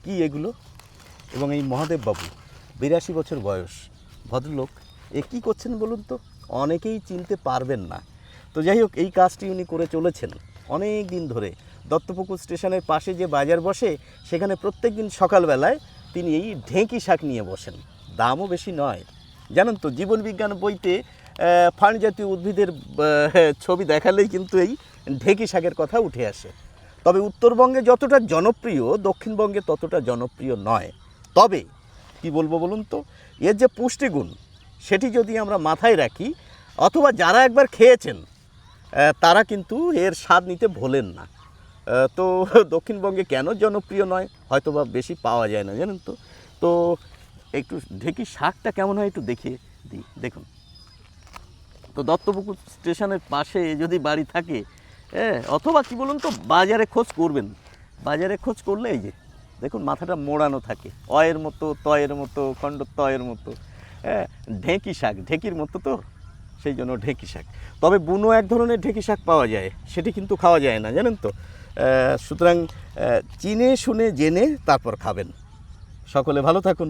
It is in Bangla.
কি এগুলো? এবং এই মহাদেব বাবু 82 বছর বয়স, ভদ্রলোক, এ কী করছেন বলুন তো? অনেকেই চিনতে পারবেন না। তো যাই হোক, এই কাজটি উনি করে চলেছেন অনেক দিন ধরে। দত্তপুকুর স্টেশনের পাশে যে বাজার বসে, সেখানে প্রত্যেক দিন সকালবেলায় তিনি এই ঢেঁকি শাক নিয়ে বসেন। দামও বেশি নয়, জানেন তো। জীবনবিজ্ঞান বইতে ফার্ন জাতীয় উদ্ভিদের ছবি দেখালেই কিন্তু এই ঢেঁকি শাকের কথা উঠে আসে। তবে উত্তরবঙ্গে যতটা জনপ্রিয়, দক্ষিণবঙ্গে ততটা জনপ্রিয় নয়। তবে কি বলবো বলুন তো, এর যে পুষ্টিগুণ সেটি যদি আমরা মাথায় রাখি, অথবা যারা একবার খেয়েছেন তারা কিন্তু এর স্বাদ নিতে ভোলেন না। তো দক্ষিণবঙ্গে কেন জনপ্রিয় নয়, হয়তো বা বেশি পাওয়া যায় না, জানেন তো। তো একটু ঢেঁকি শাকটা কেমন হয় একটু দেখিয়ে দিই, দেখুন। তো দত্তপুকুর স্টেশনের পাশে যদি বাড়ি থাকে, অথবা কি বলুন তো, বাজারে খোঁজ করবেন। বাজারে খোঁজ করলে এই যে দেখুন, মাথাটা মোড়ানো থাকে, অয়ের মতো, তয়ের মতো, খণ্ড তয়ের মতো। ঢেঁকি শাক, ঢেঁকির মতো তো, সেই জন্য ঢেঁকি শাক। তবে বুনো এক ধরনের ঢেঁকি শাক পাওয়া যায়, সেটি কিন্তু খাওয়া যায় না, জানেন তো। সুতরাং চিনে শুনে জেনে তারপর খাবেন। সকলে ভালো থাকুন।